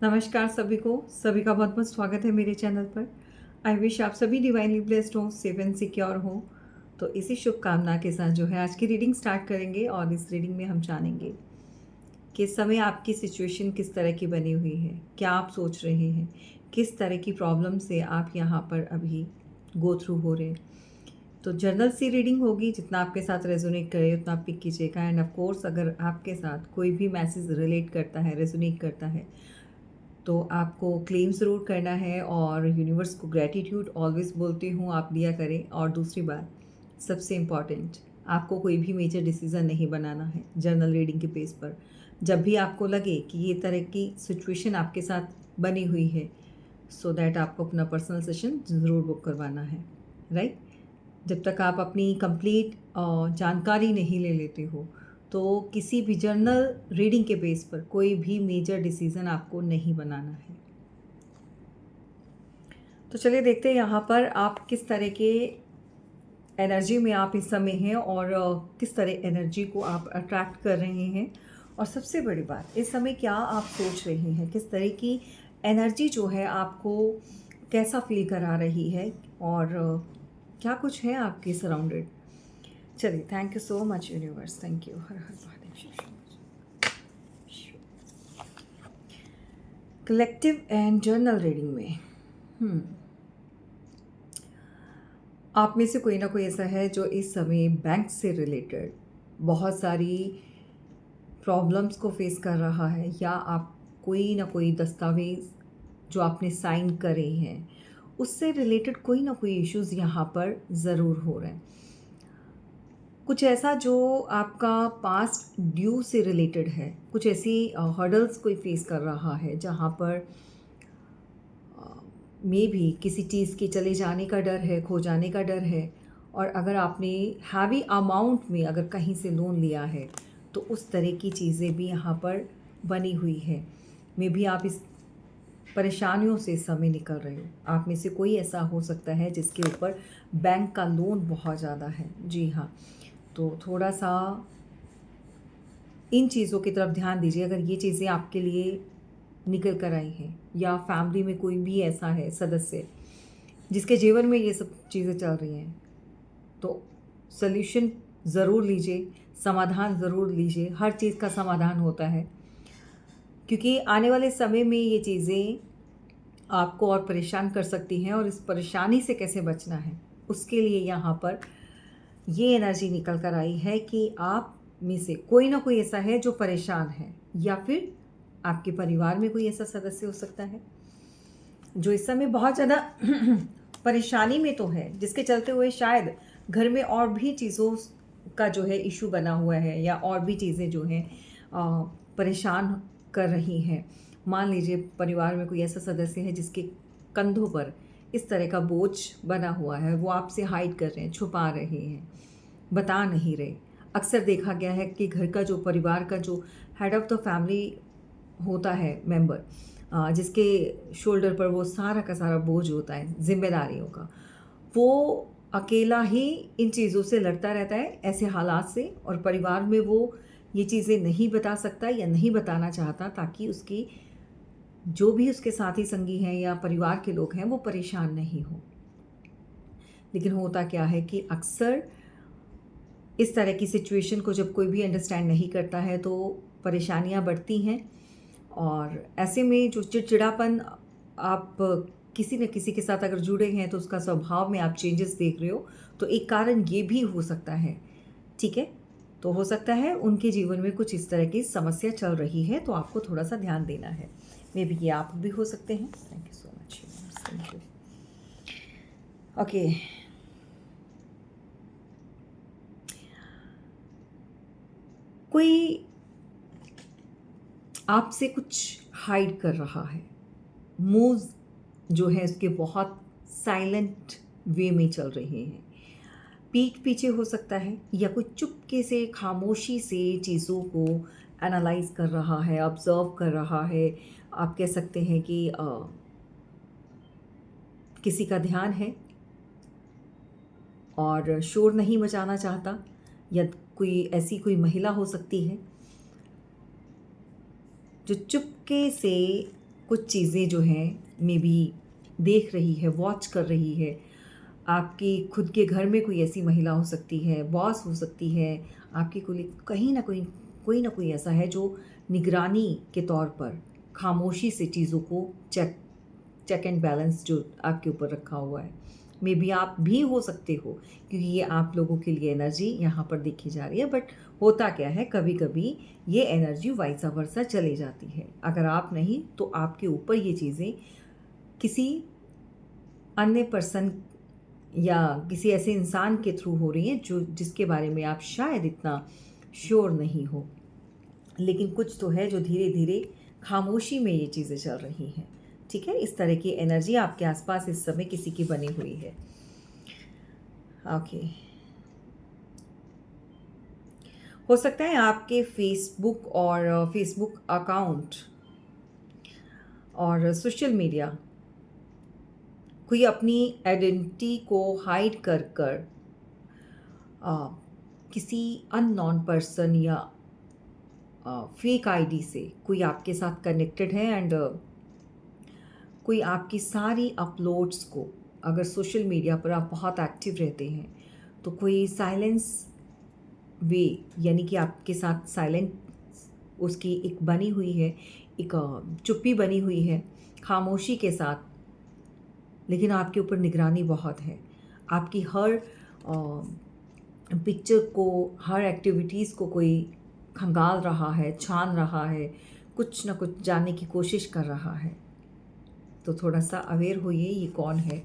नमस्कार सभी का बहुत बहुत स्वागत है मेरे चैनल पर। आई विश आप सभी डिवाइनली ब्लेस्ड हो, सेफ एंड सिक्योर हो। तो इसी शुभकामना के साथ जो है आज की रीडिंग स्टार्ट करेंगे और इस रीडिंग में हम जानेंगे कि इस समय आपकी सिचुएशन किस तरह की बनी हुई है, क्या आप सोच रहे हैं, किस तरह की प्रॉब्लम से आप यहाँ पर अभी गो थ्रू हो रहे हैं। तो जर्नल सी रीडिंग होगी, जितना आपके साथ रेजोनेट करे उतना आप पिक कीजिएगा। एंड ऑफ कोर्स अगर आपके साथ कोई भी मैसेज रिलेट करता है, रेजोनेट करता है, तो आपको क्लेम ज़रूर करना है और यूनिवर्स को ग्रैटिट्यूड ऑलवेज बोलती हूँ आप दिया करें। और दूसरी बात सबसे इम्पॉर्टेंट, आपको कोई भी मेजर डिसीज़न नहीं बनाना है जर्नल रीडिंग के बेस पर। जब भी आपको लगे कि ये तरह की सिचुएशन आपके साथ बनी हुई है, सो दैट आपको अपना पर्सनल सेशन ज़रूर बुक करवाना है, राइट। जब तक आप अपनी कंप्लीट जानकारी नहीं ले लेते हो, तो किसी भी जर्नल रीडिंग के बेस पर कोई भी मेजर डिसीज़न आपको नहीं बनाना है। तो चलिए देखते हैं यहाँ पर आप किस तरह के एनर्जी में आप इस समय हैं और किस तरह एनर्जी को आप अट्रैक्ट कर रहे हैं। और सबसे बड़ी बात, इस समय क्या आप सोच रहे हैं, किस तरह की एनर्जी जो है आपको कैसा फील करा रही है और क्या कुछ है आपके सराउंडेड। चलिए, thank you so much universe, thank you. Her her Mahadev. Collective and journal reading में आप में से कोई ना कोई ऐसा है जो इस समय बैंक से रिलेटेड बहुत सारी प्रॉब्लम्स को फेस कर रहा है, या आप कोई ना कोई दस्तावेज़ जो आपने साइन करे हैं उससे रिलेटेड कोई ना कोई इश्यूज़ यहाँ पर ज़रूर हो रहे हैं। कुछ ऐसा जो आपका पास्ट ड्यू से रिलेटेड है, कुछ ऐसी हर्डल्स कोई फेस कर रहा है जहाँ पर मे भी किसी चीज़ के चले जाने का डर है, खो जाने का डर है। और अगर आपने हैवी अमाउंट में अगर कहीं से लोन लिया है तो उस तरह की चीज़ें भी यहाँ पर बनी हुई है। मे भी आप इस परेशानियों से इस समय निकल रहे हो। आप में से कोई ऐसा हो सकता है जिसके ऊपर बैंक का लोन बहुत ज़्यादा है। जी हाँ, तो थोड़ा सा इन चीज़ों की तरफ ध्यान दीजिए अगर ये चीज़ें आपके लिए निकल कर आई हैं, या फैमिली में कोई भी ऐसा है सदस्य जिसके जीवन में ये सब चीज़ें चल रही हैं, तो सल्यूशन ज़रूर लीजिए, समाधान ज़रूर लीजिए। हर चीज़ का समाधान होता है, क्योंकि आने वाले समय में ये चीज़ें आपको और परेशान कर सकती हैं, और इस परेशानी से कैसे बचना है उसके लिए यहाँ पर ये एनर्जी निकल कर आई है कि आप में से कोई ना कोई ऐसा है जो परेशान है, या फिर आपके परिवार में कोई ऐसा सदस्य हो सकता है जो इस समय बहुत ज़्यादा परेशानी में तो है, जिसके चलते हुए शायद घर में और भी चीज़ों का जो है इशू बना हुआ है, या और भी चीज़ें जो हैं परेशान कर रही हैं। मान लीजिए परिवार में कोई ऐसा सदस्य है जिसके कंधों पर इस तरह का बोझ बना हुआ है, वो आपसे हाइड कर रहे हैं, छुपा रहे हैं, बता नहीं रहे। अक्सर देखा गया है कि घर का जो परिवार का जो हेड ऑफ़ द फैमिली होता है मेंबर, जिसके शोल्डर पर वो सारा का सारा बोझ होता है जिम्मेदारियों का, वो अकेला ही इन चीज़ों से लड़ता रहता है, ऐसे हालात से। और परिवार में वो ये चीज़ें नहीं बता सकता या नहीं बताना चाहता, ताकि उसकी जो भी उसके साथी संगी हैं या परिवार के लोग हैं वो परेशान नहीं हो। लेकिन होता क्या है कि अक्सर इस तरह की सिचुएशन को जब कोई भी अंडरस्टैंड नहीं करता है तो परेशानियां बढ़ती हैं, और ऐसे में जो चिड़चिड़ापन आप किसी न किसी के साथ अगर जुड़े हैं तो उसका स्वभाव में आप चेंजेस देख रहे हो, तो एक कारण ये भी हो सकता है। ठीक है, तो हो सकता है उनके जीवन में कुछ इस तरह की समस्या चल रही है, तो आपको थोड़ा सा ध्यान देना है। मे बी ये आप भी हो सकते हैं। Thank you so much, thank you. Okay, कोई आपसे कुछ हाइड कर रहा है, मूव्स जो है उसके बहुत साइलेंट वे में चल रहे हैं। पीठ पीछे हो सकता है, या कोई चुपके से खामोशी से चीज़ों को एनालाइज कर रहा है, ऑब्जर्व कर रहा है। आप कह सकते हैं कि किसी का ध्यान है और शोर नहीं मचाना चाहता, या कोई महिला हो सकती है जो चुपके से कुछ चीज़ें जो हैं मे बी देख रही है, वॉच कर रही है। आपकी खुद के घर में कोई ऐसी महिला हो सकती है, बॉस हो सकती है, आपकी कहीं न कहीं कोई ना कोई ऐसा है जो निगरानी के तौर पर खामोशी से चीज़ों को चेक चेक एंड बैलेंस जो आपके ऊपर रखा हुआ है। मे बी आप भी हो सकते हो, क्योंकि ये आप लोगों के लिए एनर्जी यहाँ पर देखी जा रही है। बट होता क्या है, कभी कभी ये एनर्जी वाइसा वर्सा चली जाती है। अगर आप नहीं तो आपके ऊपर ये चीज़ें किसी अन्य पर्सन या किसी ऐसे इंसान के थ्रू हो रही हैं जो जिसके बारे में आप शायद इतना श्योर नहीं हो। लेकिन कुछ तो है जो धीरे धीरे खामोशी में ये चीज़ें चल रही हैं। ठीक है, इस तरह की एनर्जी आपके आसपास इस समय किसी की बनी हुई है। ओके, हो सकता है आपके फेसबुक अकाउंट और सोशल मीडिया कोई अपनी आइडेंटिटी को हाइड कर कर आ, किसी अननोन पर्सन या फेक आईडी से कोई आपके साथ कनेक्टेड है एंड कोई आपकी सारी अपलोड्स को, अगर सोशल मीडिया पर आप बहुत एक्टिव रहते हैं तो कोई साइलेंस वे, यानी कि आपके साथ साइलेंट उसकी एक बनी हुई है, एक चुप्पी बनी हुई है खामोशी के साथ, लेकिन आपके ऊपर निगरानी बहुत है। आपकी हर पिक्चर को, हर एक्टिविटीज़ को कोई खंगाल रहा है, छान रहा है, कुछ ना कुछ जानने की कोशिश कर रहा है। तो थोड़ा सा अवेयर होइए ये कौन है।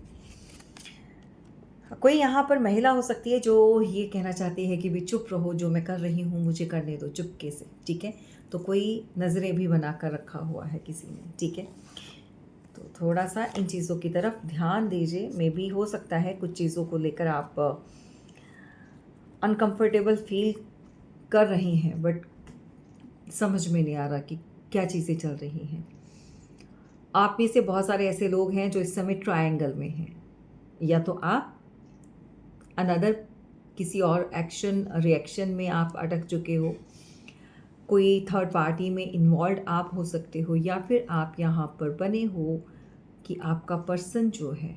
कोई यहाँ पर महिला हो सकती है जो ये कहना चाहती है कि भी चुप रहो, जो मैं कर रही हूँ मुझे करने दो चुपके से। ठीक है, तो कोई नज़रें भी बना कर रखा हुआ है किसी ने। ठीक है, तो थोड़ा सा इन चीज़ों की तरफ ध्यान दीजिए। मे भी हो सकता है कुछ चीज़ों को लेकर आप अनकंफर्टेबल फील कर रही हैं, बट समझ में नहीं आ रहा कि क्या चीज़ें चल रही हैं। आप में से बहुत सारे ऐसे लोग हैं जो इस समय ट्रायंगल में हैं, या तो आप अनदर किसी और एक्शन रिएक्शन में आप अटक चुके हो, कोई थर्ड पार्टी में इन्वॉल्व आप हो सकते हो, या फिर आप यहाँ पर बने हो कि आपका पर्सन जो है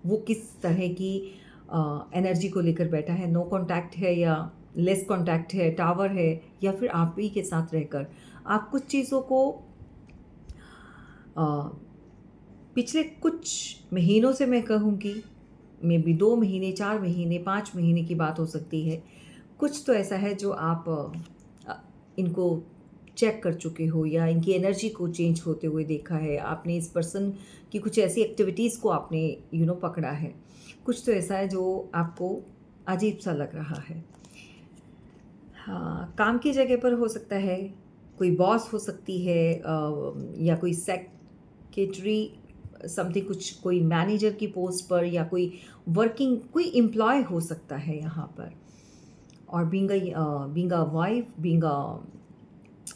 वो किस तरह की एनर्जी को लेकर बैठा है। नो कांटेक्ट है या लेस कांटेक्ट है, टावर है, या फिर आप ही के साथ रहकर आप कुछ चीज़ों को पिछले कुछ महीनों से, मैं कहूँगी मे बी 2 महीने, 4 महीने, 5 महीने की बात हो सकती है, कुछ तो ऐसा है जो आप इनको चेक कर चुके हो या इनकी एनर्जी को चेंज होते हुए देखा है। आपने इस पर्सन की कुछ ऐसी एक्टिविटीज़ को आपने पकड़ा है। कुछ तो ऐसा है जो आपको अजीब सा लग रहा है। हाँ, काम की जगह पर हो सकता है, कोई बॉस हो सकती है, या कोई सेक्रेटरी समथिंग, कुछ कोई मैनेजर की पोस्ट पर, या कोई वर्किंग कोई एम्प्लॉय हो सकता है यहाँ पर। और बीइंग अ वाइफ, बीइंग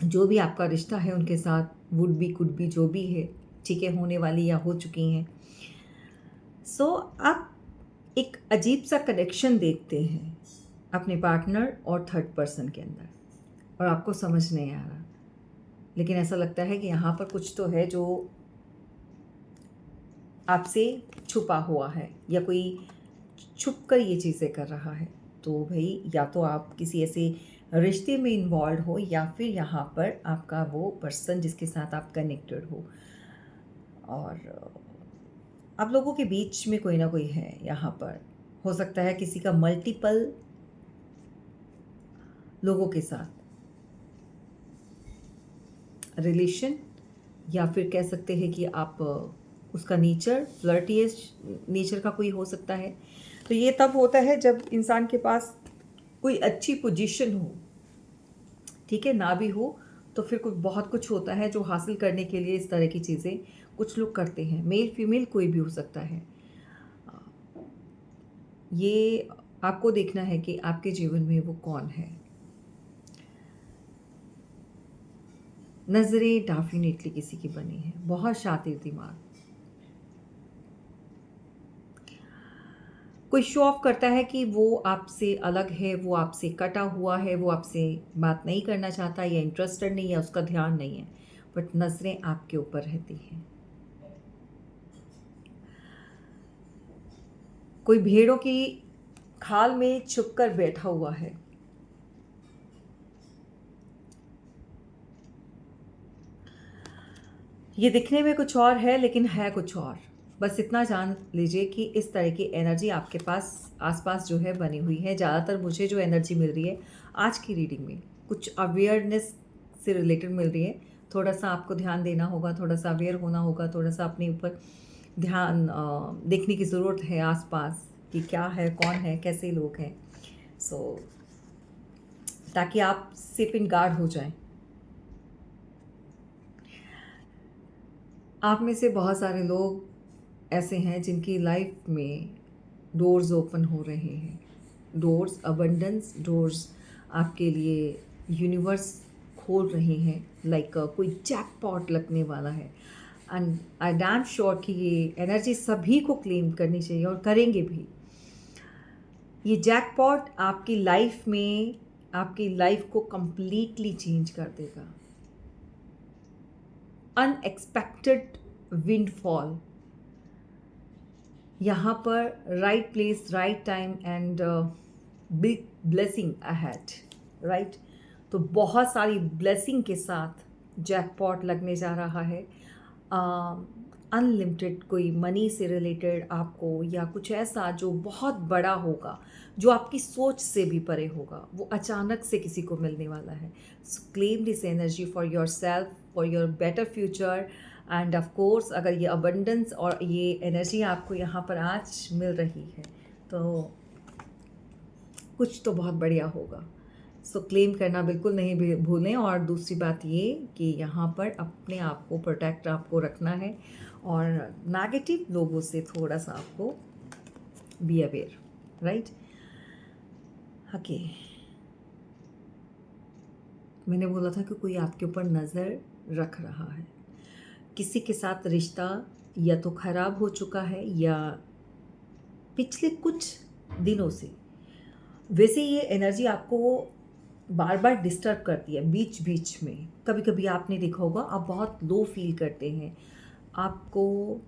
जो भी आपका रिश्ता है उनके साथ, वुड बी कुड बी जो भी है, ठीक है, होने वाली या हो चुकी हैं। सो आप एक अजीब सा कनेक्शन देखते हैं अपने पार्टनर और थर्ड पर्सन के अंदर, और आपको समझ नहीं आ रहा, लेकिन ऐसा लगता है कि यहाँ पर कुछ तो है जो आपसे छुपा हुआ है, या कोई छुप कर ये चीज़ें कर रहा है। तो भाई, या तो आप किसी ऐसे रिश्ते में इन्वॉल्व हो, या फिर यहाँ पर आपका वो पर्सन जिसके साथ आप कनेक्टेड हो, और आप लोगों के बीच में कोई ना कोई है यहाँ पर। हो सकता है किसी का मल्टीपल लोगों के साथ रिलेशन, या फिर कह सकते हैं कि आप उसका नेचर फ्लर्टियस नेचर का कोई हो सकता है। तो ये तब होता है जब इंसान के पास कोई अच्छी पोजीशन हो, ठीक है, ना भी हो तो फिर कुछ बहुत कुछ होता है जो हासिल करने के लिए इस तरह की चीज़ें कुछ लोग करते हैं। मेल फीमेल कोई भी हो सकता है। ये आपको देखना है कि आपके जीवन में वो कौन है। नज़रें डेफिनेटली किसी की बनी है, बहुत शातिर दिमाग, कोई शो ऑफ करता है कि वो आपसे अलग है, वो आपसे कटा हुआ है, वो आपसे बात नहीं करना चाहता, या इंटरेस्टेड नहीं, या उसका ध्यान नहीं है। बट नज़रें आपके ऊपर रहती हैं। कोई भेड़ों की खाल में छुपकर बैठा हुआ है। ये दिखने में कुछ और है लेकिन है कुछ और। बस इतना जान लीजिए कि इस तरह की एनर्जी आपके पास आसपास जो है बनी हुई है। ज़्यादातर मुझे जो एनर्जी मिल रही है आज की रीडिंग में कुछ अवेयरनेस से रिलेटेड मिल रही है। थोड़ा सा आपको ध्यान देना होगा, थोड़ा सा अवेयर होना होगा, थोड़ा सा अपने ऊपर ध्यान देखने की ज़रूरत है आसपास कि क्या है, कौन है, कैसे लोग हैं। सो ताकि आप सेफ इन गार्ड हो जाएं। आप में से बहुत सारे लोग ऐसे हैं जिनकी लाइफ में डोर्स ओपन हो रहे हैं। डोर्स अबंडेंस डोर्स आपके लिए यूनिवर्स खोल रहे हैं। लाइक कोई जैकपॉट लगने वाला है। एंड आई डैम श्योर कि ये एनर्जी सभी को क्लेम करनी चाहिए और करेंगे भी। ये जैकपॉट आपकी लाइफ में आपकी लाइफ को कंप्लीटली चेंज कर देगा। अनएक्सपेक्टेड विंडफॉल, यहाँ पर right place right time and big blessing ahead, right. तो बहुत सारी ब्लेसिंग के साथ जैकपॉट लगने जा रहा है। अनलिमिटेड कोई मनी से रिलेटेड आपको या कुछ ऐसा जो बहुत बड़ा होगा, जो आपकी सोच से भी परे होगा, वो अचानक से किसी को मिलने वाला है। सो claim this energy for your self, for your better future end of course अगर ये अबंडेंस और ये एनर्जी आपको यहाँ पर आज मिल रही है तो कुछ तो बहुत बढ़िया होगा। सो क्लेम करना बिल्कुल नहीं भूलें। और दूसरी बात ये कि यहाँ पर अपने आप को प्रोटेक्ट आपको रखना है और नेगेटिव लोगों से थोड़ा सा आपको बी अवेयर, राइट। ओके, मैंने बोला था कि कोई आपके ऊपर नज़र रख रहा है। किसी के साथ रिश्ता या तो ख़राब हो चुका है या पिछले कुछ दिनों से। वैसे ये एनर्जी आपको बार बार डिस्टर्ब करती है बीच बीच में। कभी कभी आपने देखा होगा आप बहुत लो फील करते हैं, आपको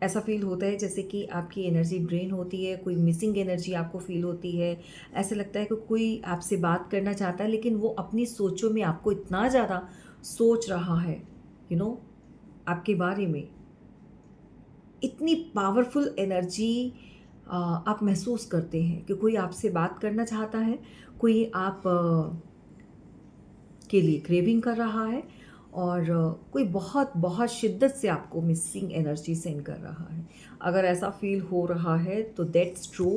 ऐसा फील होता है जैसे कि आपकी एनर्जी ड्रेन होती है, कोई मिसिंग एनर्जी आपको फील होती है। ऐसा लगता है कि कोई आपसे बात करना चाहता है लेकिन वो अपनी सोचों में आपको इतना ज़्यादा सोच रहा है, आपके बारे में। इतनी पावरफुल एनर्जी आप महसूस करते हैं कि कोई आपसे बात करना चाहता है, कोई आप के लिए क्रेविंग कर रहा है और कोई बहुत बहुत शिद्दत से आपको मिसिंग एनर्जी सेंड कर रहा है। अगर ऐसा फील हो रहा है तो दैट्स ट्रू।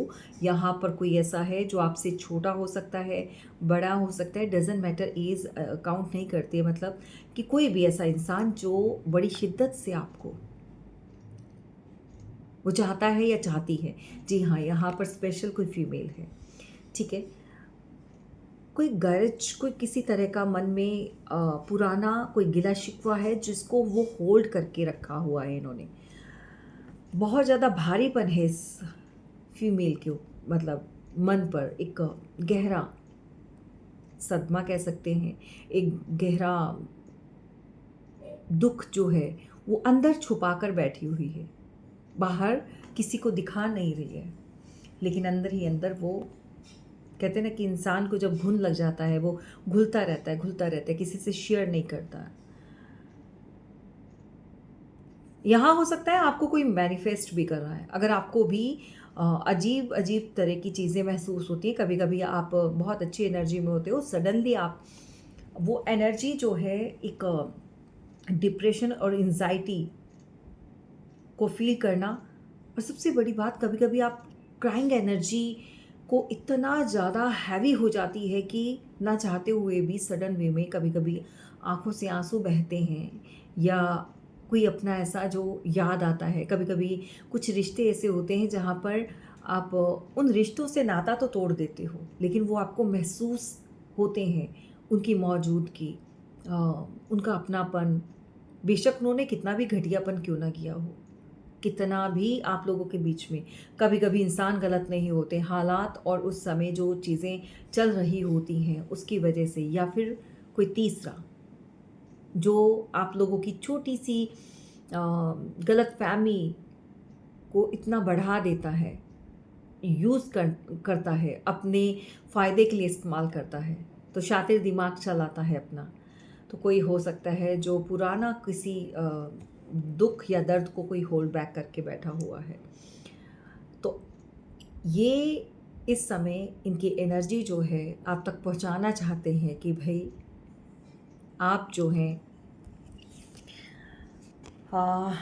यहाँ पर कोई ऐसा है जो आपसे छोटा हो सकता है, बड़ा हो सकता है, डजेंट मैटर, एज काउंट नहीं करती है। मतलब कि कोई भी ऐसा इंसान जो बड़ी शिद्दत से आपको वो चाहता है या चाहती है। जी हाँ, यहाँ पर स्पेशल कोई फीमेल है, ठीक है। कोई गर्ज, कोई किसी तरह का मन में पुराना कोई गिला शिकवा है जिसको वो होल्ड करके रखा हुआ है इन्होंने। बहुत ज़्यादा भारीपन है इस फीमेल के मतलब मन पर, एक गहरा सदमा कह सकते हैं, एक गहरा दुख जो है वो अंदर छुपा कर बैठी हुई है। बाहर किसी को दिखा नहीं रही है लेकिन अंदर ही अंदर वो कहते हैं ना कि इंसान को जब घुन लग जाता है वो घुलता रहता है, किसी से शेयर नहीं करता। यहाँ हो सकता है आपको कोई मैनिफेस्ट भी कर रहा है। अगर आपको भी अजीब अजीब तरह की चीज़ें महसूस होती हैं, कभी कभी आप बहुत अच्छी एनर्जी में होते हो, सडनली आप वो एनर्जी जो है एक डिप्रेशन और एंजाइटी को फील करना। और सबसे बड़ी बात, कभी कभी आप क्राइंग एनर्जी को इतना ज़्यादा हैवी हो जाती है कि ना चाहते हुए भी सडन वे में कभी कभी आंखों से आंसू बहते हैं या कोई अपना ऐसा जो याद आता है। कभी कभी कुछ रिश्ते ऐसे होते हैं जहाँ पर आप उन रिश्तों से नाता तो तोड़ देते हो लेकिन वो आपको महसूस होते हैं, उनकी मौजूदगी, उनका अपनापन, बेशक उन्होंने कितना भी घटियापन क्यों ना किया हो, कितना भी आप लोगों के बीच में। कभी कभी इंसान गलत नहीं होते, हालात और उस समय जो चीज़ें चल रही होती हैं उसकी वजह से, या फिर कोई तीसरा जो आप लोगों की छोटी सी गलत फहमी को इतना बढ़ा देता है, करता है, अपने फ़ायदे के लिए इस्तेमाल करता है, तो शातिर दिमाग चलाता है अपना। तो कोई हो सकता है जो पुराना किसी दुख या दर्द को कोई होल्ड बैक करके बैठा हुआ है। तो ये इस समय इनकी एनर्जी जो है आप तक पहुंचाना चाहते हैं कि भाई आप जो हैं आ,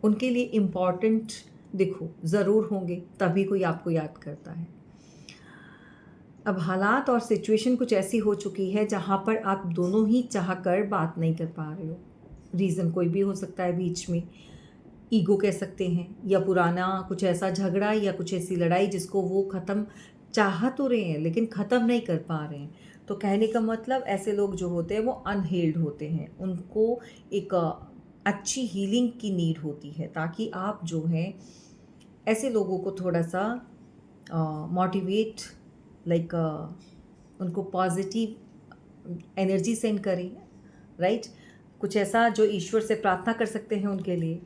उनके लिए इम्पॉर्टेंट दिखो ज़रूर होंगे, तभी कोई आपको याद करता है। अब हालात और सिचुएशन कुछ ऐसी हो चुकी है जहाँ पर आप दोनों ही चाह कर बात नहीं कर पा रहे हो। रीज़न कोई भी हो सकता है बीच में, ईगो कह सकते हैं, या पुराना कुछ ऐसा झगड़ा या कुछ ऐसी लड़ाई जिसको वो ख़त्म चाह तो रहे हैं लेकिन ख़त्म नहीं कर पा रहे हैं। तो कहने का मतलब ऐसे लोग जो होते हैं वो अनहील्ड होते हैं, उनको एक अच्छी हीलिंग की नीड होती है, ताकि आप जो हैं ऐसे लोगों को थोड़ा सा मोटिवेट, लाइक उनको पॉजिटिव एनर्जी सेंड करें, राइट। कुछ ऐसा जो ईश्वर से प्रार्थना कर सकते हैं उनके लिए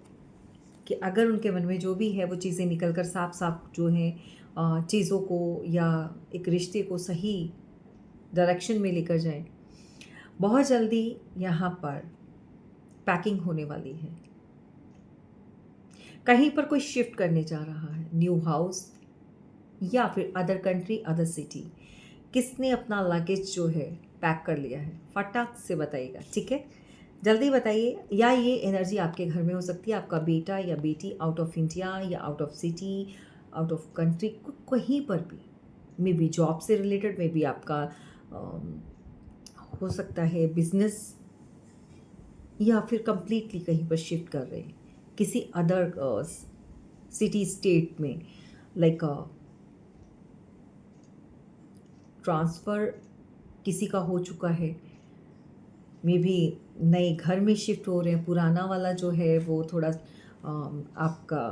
कि अगर उनके मन में जो भी है वो चीज़ें निकल कर साफ साफ जो हैं चीज़ों को या एक रिश्ते को सही डायरेक्शन में लेकर जाएं। बहुत जल्दी यहाँ पर पैकिंग होने वाली है, कहीं पर कोई शिफ्ट करने जा रहा है, न्यू हाउस या फिर अदर कंट्री, अदर सिटी। किसने अपना लगेज जो है पैक कर लिया है, फटाक से बताइएगा, ठीक है, जल्दी बताइए। या ये एनर्जी आपके घर में हो सकती है, आपका बेटा या बेटी आउट ऑफ इंडिया या out of city, out of country, कहीं पर भी, मे बी जॉब से रिलेटेड, मे बी आपका हो सकता है बिजनेस, या फिर कंप्लीटली कहीं पर शिफ्ट कर रहे हैं किसी अदर सिटी स्टेट में, लाइक ट्रांसफ़र किसी का हो चुका है, मे बी नए घर में शिफ्ट हो रहे हैं, पुराना वाला जो है वो थोड़ा आपका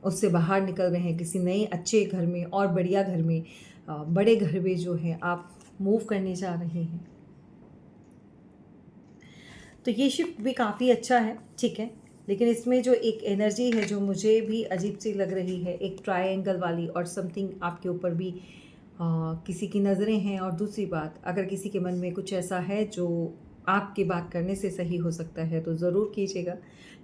उससे बाहर निकल रहे हैं, किसी नए अच्छे घर में और बढ़िया घर में, बड़े घर में जो है आप मूव करने जा रहे हैं। तो ये शिफ्ट भी काफ़ी अच्छा है, ठीक है, लेकिन इसमें जो एक एनर्जी है जो मुझे भी अजीब सी लग रही है, एक ट्रायंगल वाली, और समथिंग आपके ऊपर भी किसी की नज़रें हैं। और दूसरी बात, अगर किसी के मन में कुछ ऐसा है जो आपकी बात करने से सही हो सकता है तो ज़रूर कीजिएगा।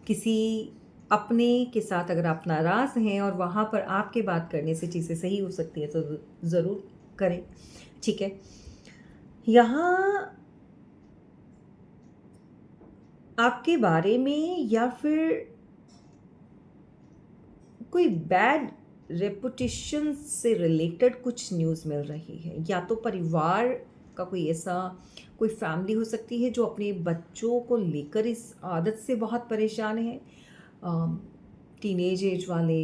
किसी अपने के साथ अगर आप नाराज़ हैं और वहाँ पर आपके बात करने से चीज़ें सही हो सकती है तो ज़रूर करें, ठीक है। यहाँ आपके बारे में या फिर कोई बैड रेपुटेशन से रिलेटेड कुछ न्यूज़ मिल रही है, या तो परिवार का कोई ऐसा, कोई फैमिली हो सकती है जो अपने बच्चों को लेकर इस आदत से बहुत परेशान है। टीनेज एज वाले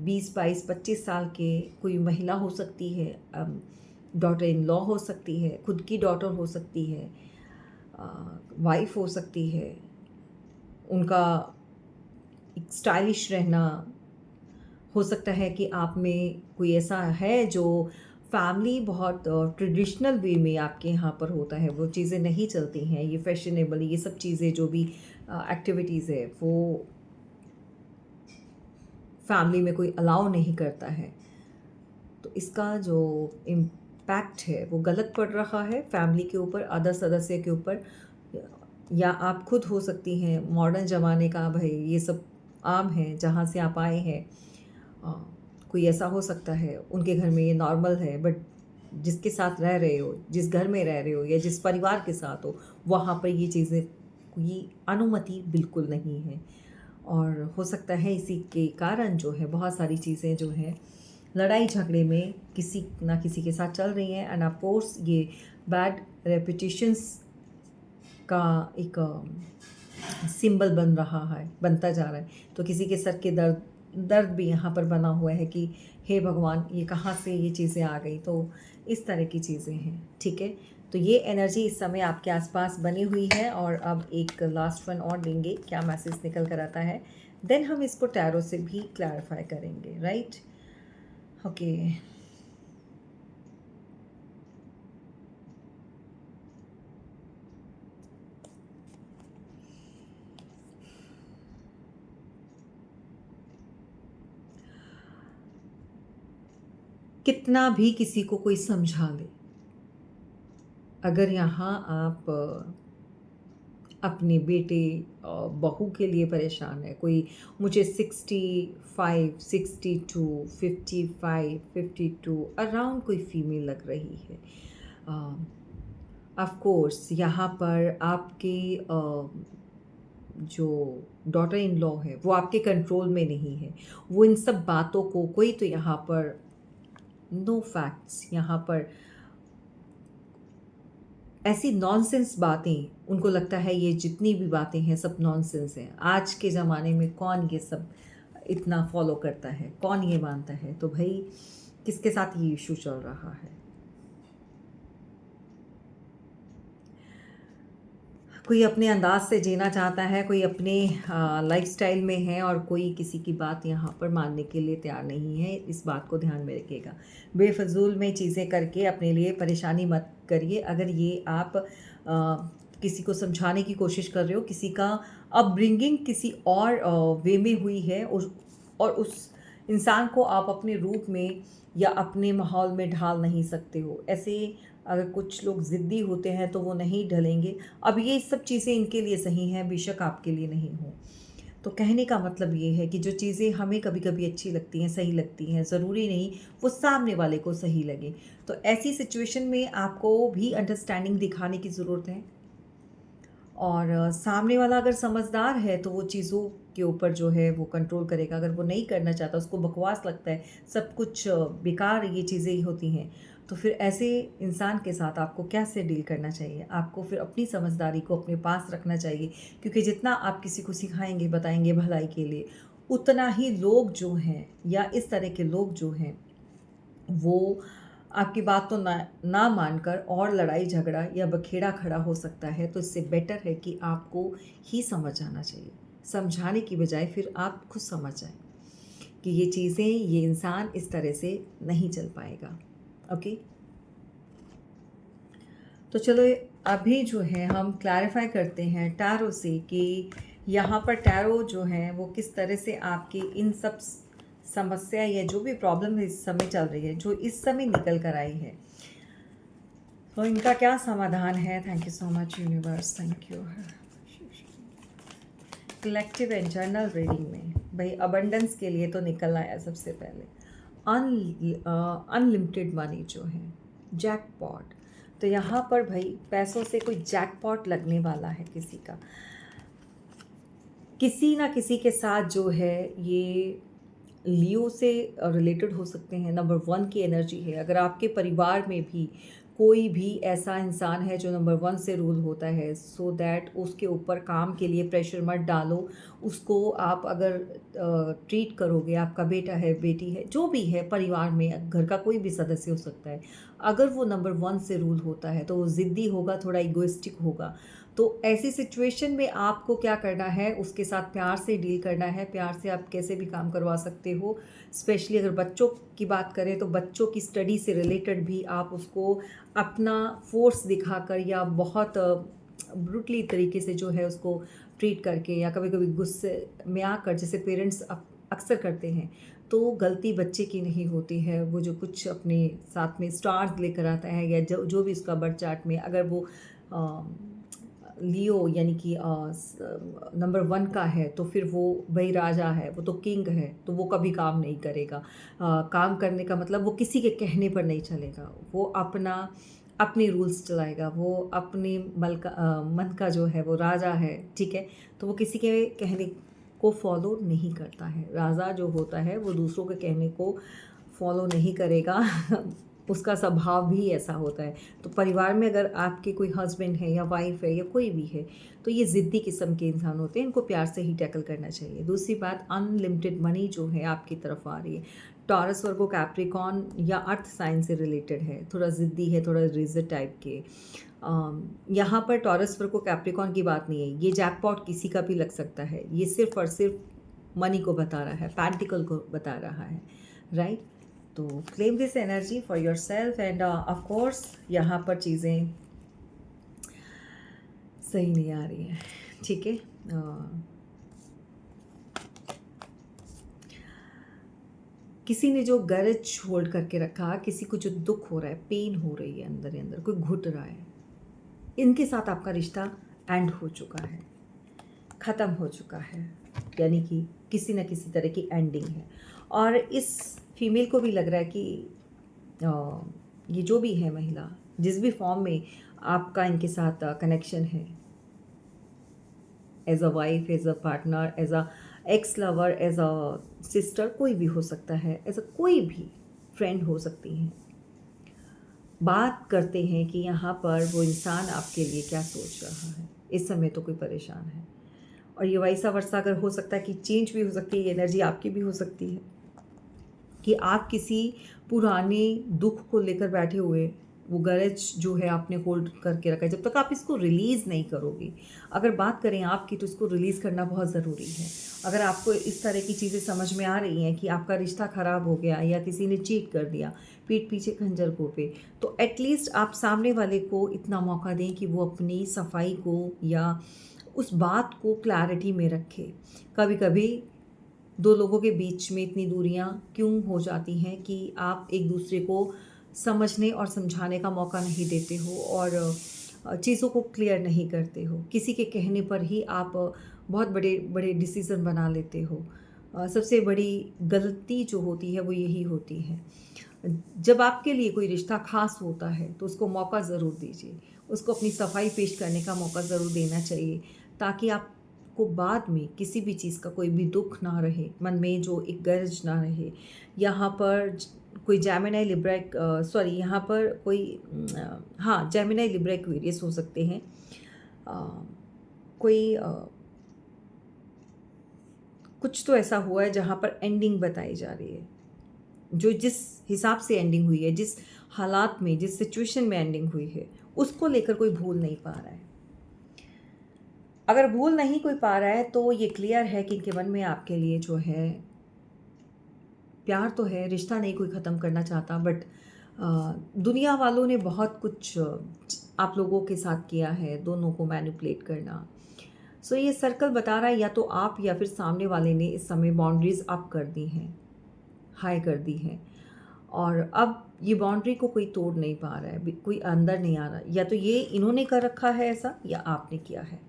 20, 22, 25 साल के कोई महिला हो सकती है, डॉटर इन लॉ हो सकती है, खुद की डॉटर हो सकती है, वाइफ हो सकती है, उनका एक स्टाइलिश रहना हो सकता है कि आप में कोई ऐसा है जो फैमिली बहुत ट्रेडिशनल वे में आपके यहाँ पर होता है, वो चीज़ें नहीं चलती हैं, ये फैशनेबल, ये सब चीज़ें जो भी एक्टिविटीज़ है वो फैमिली में कोई अलाउ नहीं करता है। तो इसका जो इम्पैक्ट है वो गलत पड़ रहा है फैमिली के ऊपर, अदर सदस्य के ऊपर, या आप खुद हो सकती हैं मॉडर्न ज़माने का, भाई ये सब आम है जहाँ से आप आए हैं। कोई ऐसा हो सकता है उनके घर में ये नॉर्मल है, बट जिसके साथ रह रहे हो, जिस घर में रह रहे हो या जिस परिवार के साथ हो, वहाँ पर ये चीज़ें की अनुमति बिल्कुल नहीं है। और हो सकता है इसी के कारण जो है बहुत सारी चीज़ें जो है लड़ाई झगड़े में किसी ना किसी के साथ चल रही हैं। एंड ऑफ कोर्स ये बैड रेपुटेशंस का एक सिंबल बन रहा है, बनता जा रहा है। तो किसी के सर के दर्द भी यहाँ पर बना हुआ है कि हे भगवान ये कहाँ से ये चीज़ें आ गई। तो इस तरह की चीज़ें हैं, ठीक है। तो ये एनर्जी इस समय आपके आसपास बनी हुई है। और अब एक लास्ट वन और देंगे, क्या मैसेज निकल कर आता है, देन हम इसको टैरो से भी क्लैरिफाई करेंगे, राइट। ओके, कितना भी किसी को कोई समझा ले, अगर यहाँ आप अपने बेटे बहू के लिए परेशान है, कोई मुझे 65, 62, 55, 52 अराउंड कोई फीमेल लग रही है। ऑफ कोर्स यहाँ पर आपके जो डॉटर इन लॉ है वो आपके कंट्रोल में नहीं है। वो इन सब बातों को कोई तो यहाँ पर नो फैक्ट्स, यहाँ पर ऐसी नॉनसेंस बातें उनको लगता है ये जितनी भी बातें हैं सब नॉनसेंस हैं। आज के ज़माने में कौन ये सब इतना फॉलो करता है, कौन ये मानता है? तो भाई किसके साथ ये इशू चल रहा है? कोई अपने अंदाज से जीना चाहता है, कोई अपने लाइफस्टाइल में है और कोई किसी की बात यहाँ पर मानने के लिए तैयार नहीं है। इस बात को ध्यान में रखिएगा। बेफजूल में चीज़ें करके अपने लिए परेशानी मत करिए। अगर ये आप किसी को समझाने की कोशिश कर रहे हो, किसी का अपब्रिंगिंग किसी और वे में हुई है और उस इंसान को आप अपने रूप में या अपने माहौल में ढाल नहीं सकते हो। ऐसे अगर कुछ लोग ज़िद्दी होते हैं तो वो नहीं ढलेंगे। अब ये सब चीज़ें इनके लिए सही हैं, बेशक आपके लिए नहीं हो। तो कहने का मतलब ये है कि जो चीज़ें हमें कभी कभी अच्छी लगती हैं, सही लगती हैं, ज़रूरी नहीं वो सामने वाले को सही लगे। तो ऐसी सिचुएशन में आपको भी अंडरस्टैंडिंग दिखाने की ज़रूरत है। और सामने वाला अगर समझदार है तो वो चीज़ों के ऊपर जो है वो कंट्रोल करेगा। अगर वो नहीं करना चाहता, उसको बकवास लगता है, सब कुछ बेकार ये चीज़ें ही होती हैं, तो फिर ऐसे इंसान के साथ आपको कैसे डील करना चाहिए? आपको फिर अपनी समझदारी को अपने पास रखना चाहिए, क्योंकि जितना आप किसी को सिखाएंगे, बताएंगे भलाई के लिए, उतना ही लोग जो हैं या इस तरह के लोग जो हैं वो आपकी बात तो ना मानकर और लड़ाई झगड़ा या बखेड़ा खड़ा हो सकता है। तो इससे बेटर है कि आपको ही समझ आना चाहिए, समझाने की बजाय फिर आप खुद समझ जाएं कि ये चीज़ें, ये इंसान इस तरह से नहीं चल पाएगा। ओके, तो चलो अभी जो है हम क्लैरिफाई करते हैं टैरो से कि यहाँ पर टैरो जो है वो किस तरह से आपकी इन सब समस्या या जो भी प्रॉब्लम इस समय चल रही है, जो इस समय निकल कर आई है, तो इनका क्या समाधान है। Thank you so much universe, thank you. Collective and journal reading में भाई अबंडेंस के लिए तो निकल आया सबसे पहले अनलिमिटेड मनी जो है, जैकपॉट। तो यहाँ पर भाई पैसों से कोई जैकपॉट लगने वाला है किसी का, किसी ना किसी के साथ जो है ये लियो से रिलेटेड हो सकते हैं। नंबर 1 की एनर्जी है। अगर आपके परिवार में भी कोई भी ऐसा इंसान है जो नंबर 1 से रूल होता है, सो दैट उसके ऊपर काम के लिए प्रेशर मत डालो। उसको आप अगर ट्रीट करोगे, आपका बेटा है, बेटी है, जो भी है परिवार में, घर का कोई भी सदस्य हो सकता है, अगर वो नंबर 1 से रूल होता है तो वो ज़िद्दी होगा, थोड़ा इगोइस्टिक होगा। तो ऐसी सिचुएशन में आपको क्या करना है, उसके साथ प्यार से डील करना है। प्यार से आप कैसे भी काम करवा सकते हो। स्पेशली अगर बच्चों की बात करें तो बच्चों की स्टडी से रिलेटेड भी आप उसको अपना फोर्स दिखाकर या बहुत ब्रूटली तरीके से जो है उसको ट्रीट करके, या कभी कभी गुस्से में आकर, जैसे पेरेंट्स अक्सर करते हैं, तो गलती बच्चे की नहीं होती है। वो जो कुछ अपने साथ में स्टार्स लेकर आता है या जो जो भी उसका बर्थ चार्ट में, अगर वो लियो यानी कि नंबर 1 का है, तो फिर वो वही राजा है, वो तो किंग है, तो वो कभी काम नहीं करेगा। काम करने का मतलब वो किसी के कहने पर नहीं चलेगा, वो अपने रूल्स चलाएगा, वो अपने मन का जो है वो राजा है, ठीक है। तो वो किसी के कहने को फॉलो नहीं करता है। राजा जो होता है वो दूसरों के कहने को फॉलो नहीं करेगा उसका स्वभाव भी ऐसा होता है। तो परिवार में अगर आपके कोई हस्बैंड है या वाइफ है या कोई भी है, तो ये ज़िद्दी किस्म के इंसान होते हैं, इनको प्यार से ही टैकल करना चाहिए। दूसरी बात, अनलिमिटेड मनी जो है आपकी तरफ आ रही है। टॉरस, वर्गो, कैप्रिकॉन या अर्थ साइन से रिलेटेड है, थोड़ा ज़िद्दी है, थोड़ा रिजिड टाइप के। यहाँ पर टॉरस, वर्गो, कैप्रिकॉन की बात नहीं है, ये जैकपॉट किसी का भी लग सकता है। ये सिर्फ और सिर्फ मनी को बता रहा है, पैंटिकल को बता रहा है, राइट। तो claim this energy for your self end of course यहाँ पर चीज़ें सही नहीं आ रही हैं, ठीक है। किसी ने जो गरज होल्ड करके रखा, किसी को जो दुख हो रहा है, पेन हो रही है अंदर ही अंदर, कोई घुट रहा है, इनके साथ आपका रिश्ता एंड हो चुका है, ख़त्म हो चुका है, यानी कि किसी न किसी तरह की एंडिंग है। और इस फीमेल को भी लग रहा है कि ये जो भी है महिला, जिस भी फॉर्म में आपका इनके साथ कनेक्शन है, as a wife, as a partner, as a ex lover, as a sister, कोई भी हो सकता है, एज अ कोई भी फ्रेंड हो सकती हैं। बात करते हैं कि यहाँ पर वो इंसान आपके लिए क्या सोच रहा है। इस समय तो कोई परेशान है, और ये वैसा वर्षा अगर हो सकता है कि चेंज भी हो सकती है, ये एनर्जी आपकी भी हो सकती है कि आप किसी पुराने दुख को लेकर बैठे हुए, वो गरज जो है आपने होल्ड करके रखा है, जब तक आप इसको रिलीज़ नहीं करोगे। अगर बात करें आपकी, तो इसको रिलीज़ करना बहुत ज़रूरी है। अगर आपको इस तरह की चीज़ें समझ में आ रही हैं कि आपका रिश्ता ख़राब हो गया या किसी ने चीट कर दिया, पीठ पीछे खंजर घोंपे, तो एटलीस्ट आप सामने वाले को इतना मौका दें कि वो अपनी सफाई को या उस बात को क्लैरिटी में रखे। कभी कभी दो लोगों के बीच में इतनी दूरियां क्यों हो जाती हैं कि आप एक दूसरे को समझने और समझाने का मौका नहीं देते हो, और चीज़ों को क्लियर नहीं करते हो। किसी के कहने पर ही आप बहुत बड़े बड़े डिसीज़न बना लेते हो। सबसे बड़ी गलती जो होती है वो यही होती है। जब आपके लिए कोई रिश्ता खास होता है तो उसको मौका ज़रूर दीजिए, उसको अपनी सफाई पेश करने का मौका ज़रूर देना चाहिए, ताकि आपको बाद में किसी भी चीज़ का कोई भी दुख ना रहे, मन में जो एक गर्ज ना रहे। यहाँ पर कोई जेमिनी लिब्रा, सॉरी, यहाँ पर कोई हाँ, जेमिनी लिब्रा एक्वेरियस हो सकते हैं। कोई कुछ तो ऐसा हुआ है जहाँ पर एंडिंग बताई जा रही है, जो जिस हिसाब से एंडिंग हुई है, जिस हालात में, जिस सिचुएशन में एंडिंग हुई है, उसको लेकर कोई भूल नहीं पा रहा है। अगर भूल नहीं कोई पा रहा है तो ये क्लियर है कि इनके मन में आपके लिए जो है प्यार तो है, रिश्ता नहीं कोई ख़त्म करना चाहता, बट दुनिया वालों ने बहुत कुछ आप लोगों के साथ किया है, दोनों को मैनिपुलेट करना। सो ये सर्कल बता रहा है या तो आप या फिर सामने वाले ने इस समय बाउंड्रीज अप कर दी हैं, हाई कर दी हैं, और अब ये बाउंड्री को कोई तोड़ नहीं पा रहा है, कोई अंदर नहीं आ रहा। या तो ये इन्होंने कर रखा है ऐसा, या आपने किया है।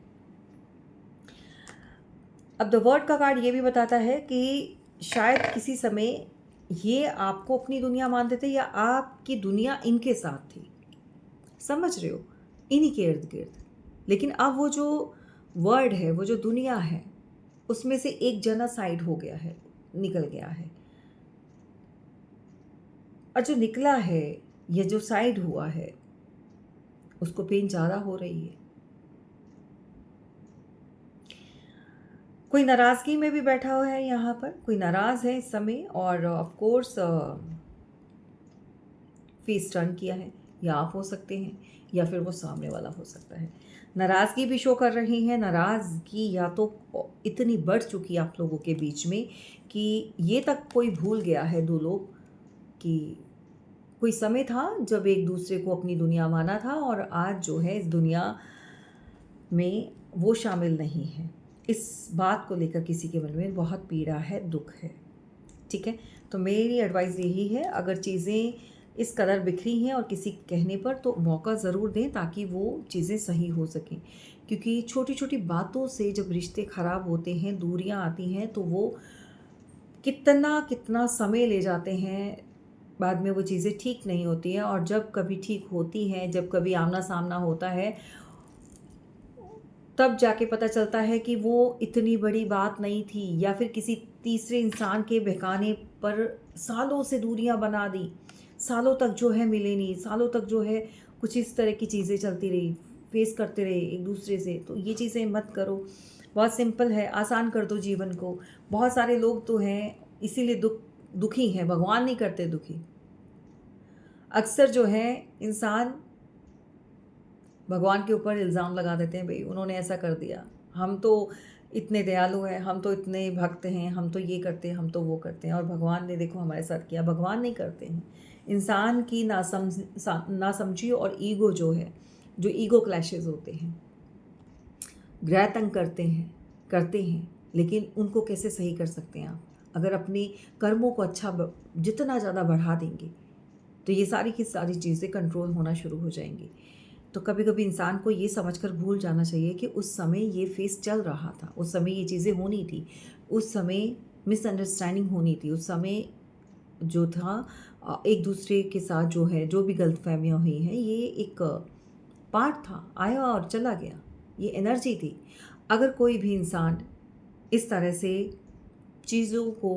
अब द वर्ड का कार्ड ये भी बताता है कि शायद किसी समय ये आपको अपनी दुनिया मानते थे, या आपकी दुनिया इनके साथ थी, समझ रहे हो, इन्हीं के इर्द गिर्द। लेकिन अब वो जो वर्ड है, वो जो दुनिया है, उसमें से एक जना साइड हो गया है, निकल गया है, और जो निकला है, ये जो साइड हुआ है, उसको पेन ज़्यादा हो रही है। कोई नाराज़गी में भी बैठा हुआ है, यहाँ पर कोई नाराज़ है इस समय, और ऑफ कोर्स फेस टर्न किया है, या आप हो सकते हैं या फिर वो सामने वाला हो सकता है। नाराज़गी भी शो कर रही है। नाराज़गी या तो इतनी बढ़ चुकी है आप लोगों के बीच में कि ये तक कोई भूल गया है, दो लोग, कि कोई समय था जब एक दूसरे को अपनी दुनिया माना था, और आज जो है इस दुनिया में वो शामिल नहीं है। इस बात को लेकर किसी के मन में बहुत पीड़ा है, दुख है। ठीक है, तो मेरी एडवाइस यही है, अगर चीज़ें इस कदर बिखरी हैं और किसी कहने पर, तो मौका ज़रूर दें ताकि वो चीज़ें सही हो सकें। क्योंकि छोटी छोटी बातों से जब रिश्ते ख़राब होते हैं, दूरियां आती हैं, तो वो कितना कितना समय ले जाते हैं, बाद में वो चीज़ें ठीक नहीं होती हैं। और जब कभी ठीक होती हैं, जब कभी आमना सामना होता है, तब जाके पता चलता है कि वो इतनी बड़ी बात नहीं थी, या फिर किसी तीसरे इंसान के बहकाने पर सालों से दूरियां बना दी, सालों तक जो है मिले नहीं, सालों तक जो है कुछ इस तरह की चीज़ें चलती रही, फेस करते रहे एक दूसरे से। तो ये चीज़ें मत करो, बहुत सिंपल है, आसान कर दो जीवन को। बहुत सारे लोग तो हैं इसीलिए दुखी हैं, भगवान नहीं करते दुखी। अक्सर जो है इंसान भगवान के ऊपर इल्ज़ाम लगा देते हैं, भाई उन्होंने ऐसा कर दिया, हम तो इतने दयालु हैं, हम तो इतने भक्त हैं, हम तो ये करते हैं, हम तो वो करते हैं, और भगवान ने देखो हमारे साथ किया। भगवान नहीं करते हैं। इंसान की नासमझी और ईगो जो है, जो ईगो क्लैशेस होते हैं, ग्रह तंग करते हैं, लेकिन उनको कैसे सही कर सकते हैं आप? अगर अपने कर्मों को जितना ज़्यादा बढ़ा देंगे तो ये सारी की सारी चीज़ें कंट्रोल होना शुरू हो जाएंगी। तो कभी कभी इंसान को ये समझकर भूल जाना चाहिए कि उस समय ये फेस चल रहा था, उस समय ये चीज़ें होनी थी, उस समय मिसअंडरस्टैंडिंग होनी थी, उस समय जो था एक दूसरे के साथ जो है जो भी गलतफहमियाँ हुई हैं ये एक पार्ट था, आया और चला गया, ये एनर्जी थी। अगर कोई भी इंसान इस तरह से चीज़ों को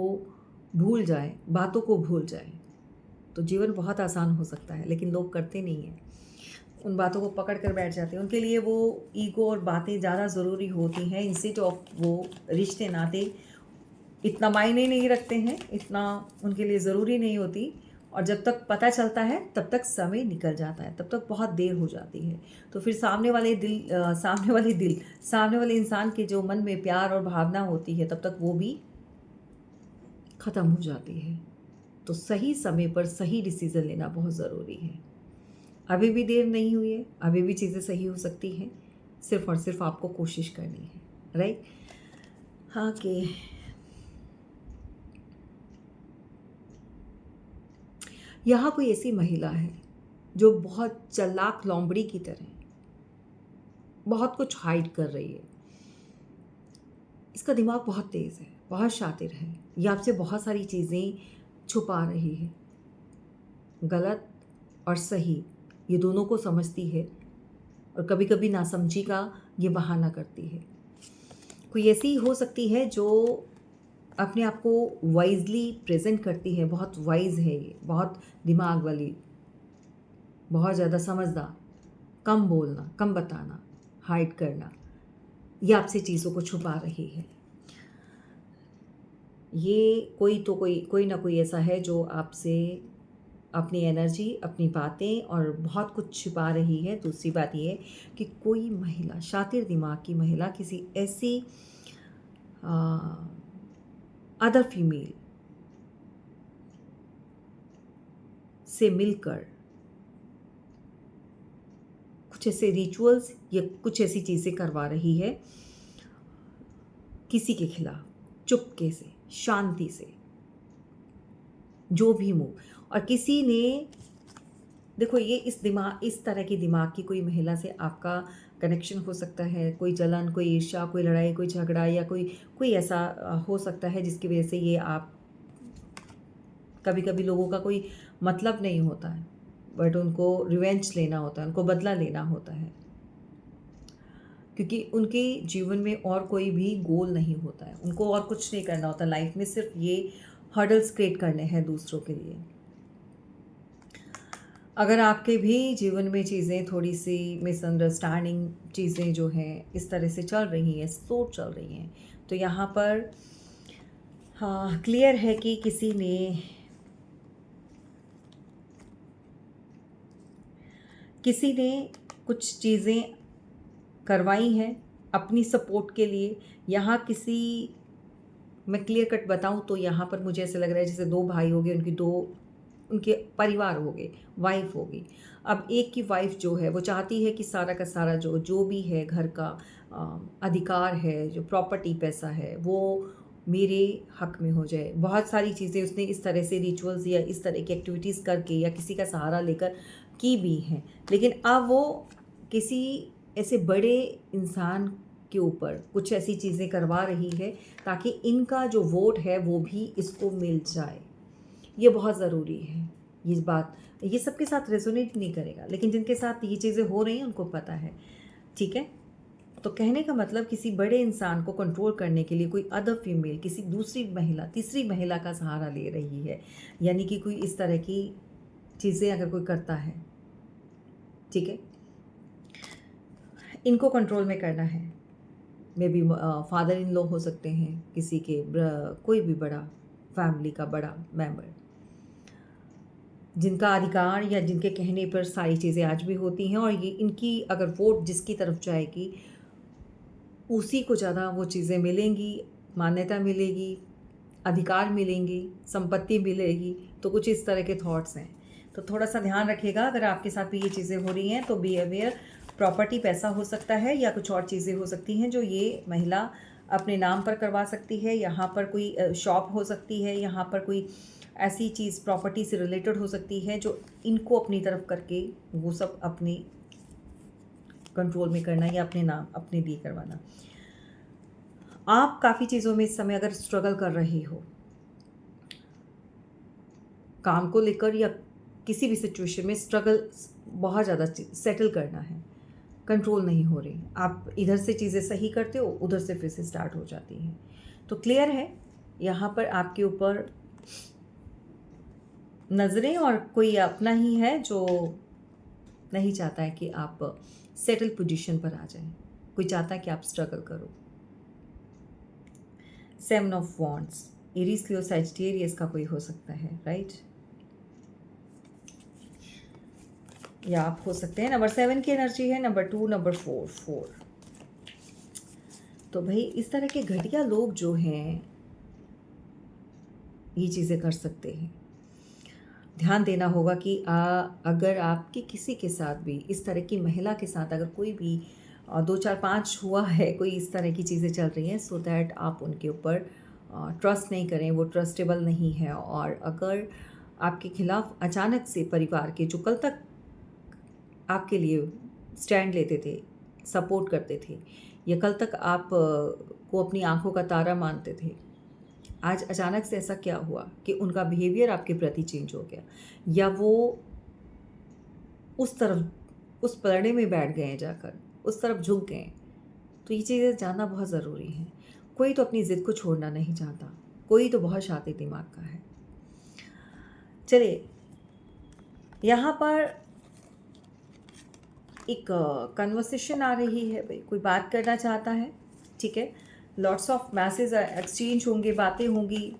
भूल जाए, बातों को भूल जाए, तो जीवन बहुत आसान हो सकता है, लेकिन लोग करते नहीं हैं। उन बातों को पकड़ कर बैठ जाते हैं। उनके लिए वो ईगो और बातें ज़्यादा ज़रूरी होती हैं इंस्टेड ऑफ वो रिश्ते नाते इतना मायने नहीं रखते हैं, इतना उनके लिए ज़रूरी नहीं होती। और जब तक पता चलता है तब तक समय निकल जाता है, तब तक बहुत देर हो जाती है। तो फिर सामने वाले इंसान के जो मन में प्यार और भावना होती है तब तक वो भी ख़त्म हो जाती है। तो सही समय पर सही डिसीज़न लेना बहुत ज़रूरी है। अभी भी देर नहीं हुई है, अभी भी चीज़ें सही हो सकती हैं, सिर्फ़ और सिर्फ आपको कोशिश करनी है, राइट? हाँ कि यहाँ कोई ऐसी महिला है जो बहुत चालाक लोमड़ी की तरह बहुत कुछ हाइड कर रही है। इसका दिमाग बहुत तेज़ है, बहुत शातिर है, ये आपसे बहुत सारी चीज़ें छुपा रही है। गलत और सही ये दोनों को समझती है और कभी कभी नासमझी का ये बहाना करती है। कोई ऐसी हो सकती है जो अपने आप को वाइजली प्रेजेंट करती है, बहुत वाइज है ये, बहुत दिमाग वाली, बहुत ज़्यादा समझदार, कम बोलना, कम बताना, हाइड करना, ये आपसे चीज़ों को छुपा रही है। ये कोई ना कोई ऐसा है जो आपसे अपनी एनर्जी, अपनी बातें और बहुत कुछ छुपा रही है। दूसरी बात ये है कि कोई महिला, शातिर दिमाग की महिला किसी ऐसी अदर फीमेल से मिलकर कुछ ऐसे रिचुअल्स या कुछ ऐसी चीज़ें करवा रही है किसी के खिलाफ, चुपके से, शांति से, जो भी मुँह। और किसी ने, देखो ये इस तरह की दिमाग की कोई महिला से आपका कनेक्शन हो सकता है, कोई जलन, कोई ईर्ष्या, कोई लड़ाई, कोई झगड़ा या कोई ऐसा हो सकता है जिसकी वजह से ये आप, कभी कभी लोगों का कोई मतलब नहीं होता है बट उनको रिवेंज लेना होता है, उनको बदला लेना होता है, क्योंकि उनके जीवन में और कोई भी गोल नहीं होता है, उनको और कुछ नहीं करना होता लाइफ में, सिर्फ ये हर्डल्स क्रिएट करने हैं दूसरों के लिए। अगर आपके भी जीवन में चीज़ें थोड़ी सी मिसअंडरस्टैंडिंग चीज़ें जो हैं इस तरह से चल रही हैं, सोच चल रही हैं, तो यहाँ पर हाँ क्लियर है कि किसी ने कुछ चीज़ें करवाई हैं अपनी सपोर्ट के लिए। यहाँ मैं क्लियर कट बताऊँ तो यहाँ पर मुझे ऐसे लग रहा है जैसे दो भाई हो गए, उनके परिवार हो गए, वाइफ होगी। अब एक की वाइफ जो है वो चाहती है कि सारा का सारा जो भी है घर का अधिकार है, जो प्रॉपर्टी पैसा है, वो मेरे हक में हो जाए। बहुत सारी चीज़ें उसने इस तरह से रिचुअल्स या इस तरह की एक्टिविटीज़ करके या किसी का सहारा लेकर की भी हैं, लेकिन अब वो किसी ऐसे बड़े इंसान के ऊपर कुछ ऐसी चीज़ें करवा रही है ताकि इनका जो वोट है वो भी इसको मिल जाए। ये बहुत ज़रूरी है। ये सबके साथ रेजोनेट नहीं करेगा, लेकिन जिनके साथ ये चीज़ें हो रही हैं उनको पता है, ठीक है? तो कहने का मतलब किसी बड़े इंसान को कंट्रोल करने के लिए कोई अदर फीमेल किसी दूसरी महिला, तीसरी महिला का सहारा ले रही है, यानी कि कोई इस तरह की चीज़ें अगर कोई करता है, ठीक है, इनको कंट्रोल में करना है। May be father in law हो सकते हैं, किसी के कोई भी बड़ा फैमिली का बड़ा मेंबर, जिनका अधिकार या जिनके कहने पर सारी चीज़ें आज भी होती हैं। और ये इनकी अगर वोट जिसकी तरफ जाएगी उसी को ज़्यादा वो चीज़ें मिलेंगी, मान्यता मिलेगी, अधिकार मिलेंगी, संपत्ति मिलेगी। तो कुछ इस तरह के थॉट्स हैं, तो थोड़ा सा ध्यान रखिएगा अगर आपके साथ भी ये चीज़ें हो रही हैं तो बी अवेयर। प्रॉपर्टी पैसा हो सकता है या कुछ और चीज़ें हो सकती हैं जो ये महिला अपने नाम पर करवा सकती है। यहाँ पर कोई शॉप हो सकती है, यहाँ पर कोई ऐसी चीज़ प्रॉपर्टी से रिलेटेड हो सकती है जो इनको अपनी तरफ करके वो सब अपने कंट्रोल में करना या अपने नाम अपने लिए करवाना। आप काफ़ी चीज़ों में इस समय अगर स्ट्रगल कर रहे हो काम को लेकर या किसी भी सिचुएशन में, स्ट्रगल बहुत ज़्यादा सेटल करना है, कंट्रोल नहीं हो रही, आप इधर से चीज़ें सही करते हो, उधर से फिर से स्टार्ट हो जाती हैं। तो क्लियर है यहाँ पर आपके ऊपर नज़रें, और कोई अपना ही है जो नहीं चाहता है कि आप सेटल पोजीशन पर आ जाएं, कोई चाहता है कि आप स्ट्रगल करो। 7 of wands, Aries, Leo, Sagittarius का कोई हो सकता है, राइट? या आप हो सकते हैं। नंबर 7 की एनर्जी है, नंबर 2, नंबर 4। तो भाई इस तरह के घटिया लोग जो हैं ये चीज़ें कर सकते हैं। ध्यान देना होगा कि अगर आपके किसी के साथ भी इस तरह की महिला के साथ अगर कोई भी 2, 4, 5 हुआ है, कोई इस तरह की चीज़ें चल रही हैं, सो दैट आप उनके ऊपर ट्रस्ट नहीं करें, वो ट्रस्टेबल नहीं है। और अगर आपके खिलाफ अचानक से परिवार के जो कल तक आपके लिए स्टैंड लेते थे, सपोर्ट करते थे, या कल तक आप को अपनी आंखों का तारा मानते थे, आज अचानक से ऐसा क्या हुआ कि उनका बिहेवियर आपके प्रति चेंज हो गया, या वो उस तरफ उस पलड़े में बैठ गए हैं, जाकर उस तरफ झुक गए। तो ये चीज़ें जानना बहुत ज़रूरी है। कोई तो अपनी ज़िद को छोड़ना नहीं चाहता, कोई तो बहुत शातिर दिमाग का है। चलिए, यहाँ पर एक कन्वर्सेशन आ रही है, भाई कोई बात करना चाहता है, ठीक है। लॉट्स ऑफ मैसेज एक्सचेंज होंगे, बातें होंगी।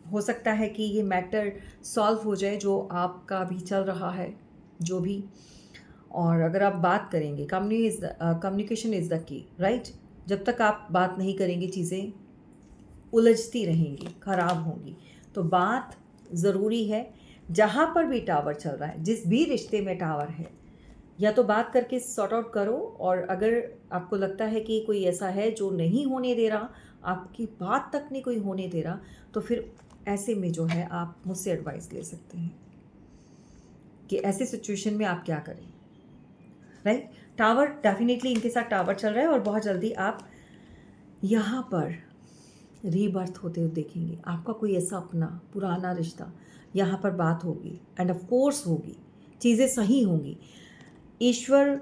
हो सकता है कि ये मैटर सॉल्व हो जाए जो आपका भी चल रहा है, जो भी। और अगर आप बात करेंगे, communication is the key, right? जब तक आप बात नहीं करेंगे चीज़ें उलझती रहेंगी, ख़राब होंगी। तो बात ज़रूरी है। जहाँ पर भी टावर चल रहा है, जिस भी रिश्ते में टावर है, या तो बात करके सॉर्ट आउट करो। और अगर आपको लगता है कि कोई ऐसा है जो नहीं होने दे रहा, आपकी बात तक नहीं कोई होने दे रहा, तो फिर ऐसे में जो है आप मुझसे एडवाइस ले सकते हैं कि ऐसे सिचुएशन में आप क्या करें, राइट? टावर डेफिनेटली इनके साथ टावर चल रहा है, और बहुत जल्दी आप यहाँ पर रीबर्थ होते हुए देखेंगे। आपका कोई ऐसा अपना पुराना रिश्ता, यहाँ पर बात होगी, एंड ऑफ कोर्स होगी, चीज़ें सही होंगी। ईश्वर,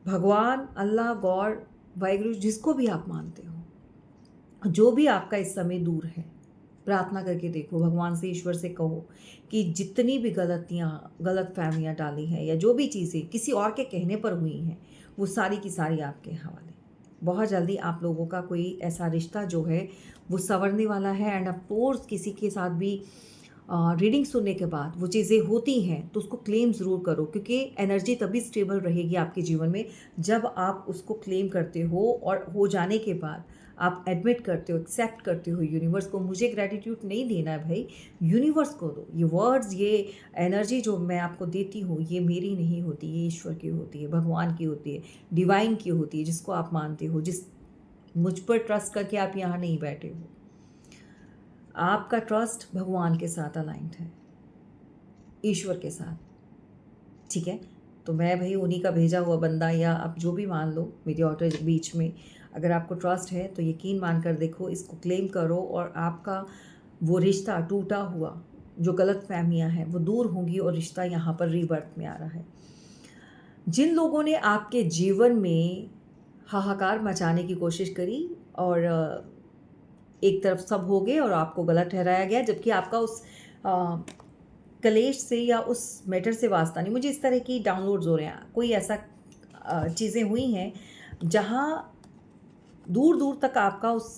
भगवान, अल्लाह, गॉड, वाहिगुरु, जिसको भी आप मानते हो, जो भी आपका इस समय दूर है, प्रार्थना करके देखो, भगवान से, ईश्वर से कहो कि जितनी भी गलत फहमियाँ डाली हैं, या जो भी चीज़ें किसी और के कहने पर हुई हैं, वो सारी की सारी आपके हवाले। बहुत जल्दी आप लोगों का कोई ऐसा रिश्ता जो है वो संवरने वाला है। एंड ऑफ कोर्स किसी के साथ भी रीडिंग सुनने के बाद वो चीज़ें होती हैं तो उसको क्लेम ज़रूर करो, क्योंकि एनर्जी तभी स्टेबल रहेगी आपके जीवन में जब आप उसको क्लेम करते हो, और हो जाने के बाद आप एडमिट करते हो, एक्सेप्ट करते हो यूनिवर्स को। मुझे ग्रैटिट्यूड नहीं देना है भाई, यूनिवर्स को दो। ये वर्ड्स, ये एनर्जी जो मैं आपको देती हूँ, ये मेरी नहीं होती, ये ईश्वर की होती है, भगवान की होती है, डिवाइन की होती है, जिसको आप मानते हो, जिस मुझ पर ट्रस्ट करके आप यहाँ नहीं बैठे हो। आपका ट्रस्ट भगवान के साथ अलाइंड है, ईश्वर के साथ, ठीक है। तो मैं भाई उन्हीं का भेजा हुआ बंदा, या आप जो भी मान लो, मेरी ऑर्डर बीच में। अगर आपको ट्रस्ट है तो यकीन मान कर देखो, इसको क्लेम करो, और आपका वो रिश्ता टूटा हुआ, जो गलत फहमियाँ हैं, वो दूर होंगी, और रिश्ता यहाँ पर रीबर्थ में आ रहा है। जिन लोगों ने आपके जीवन में हाहाकार मचाने की कोशिश करी, और एक तरफ सब हो गए और आपको गलत ठहराया गया, जबकि आपका उस कलेश से या उस मैटर से वास्ता नहीं। मुझे इस तरह की डाउनलोड्स हो रहे हैं, कोई ऐसा चीज़ें हुई हैं जहाँ दूर दूर तक आपका उस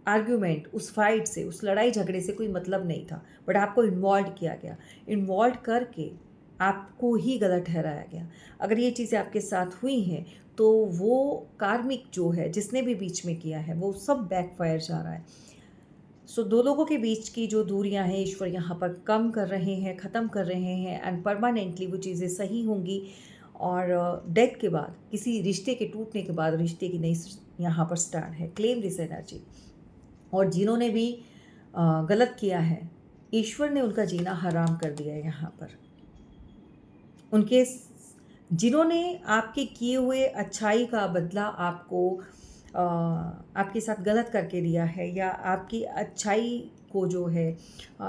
आर्ग्यूमेंट, उस फाइट से, उस लड़ाई झगड़े से कोई मतलब नहीं था, बट आपको इन्वॉल्व किया गया, इन्वॉल्व करके आपको ही गलत ठहराया गया। अगर ये चीज़ें आपके साथ हुई हैं तो वो कार्मिक जो है, जिसने भी बीच में किया है, वो सब बैकफायर जा रहा है। सो दो लोगों के बीच की जो दूरियां हैं, ईश्वर यहाँ पर कम कर रहे हैं, ख़त्म कर रहे हैं, एंड परमानेंटली वो चीज़ें सही होंगी। और डेथ के बाद, किसी रिश्ते के टूटने के बाद रिश्ते की नई यहाँ पर स्टार्ट है। Claim this energy. और जिन्होंने भी गलत किया है, ईश्वर ने उनका जीना हराम कर दिया है यहाँ पर। उनके जिन्होंने आपके किए हुए अच्छाई का बदला आपको आपके साथ गलत करके दिया है, या आपकी अच्छाई को जो है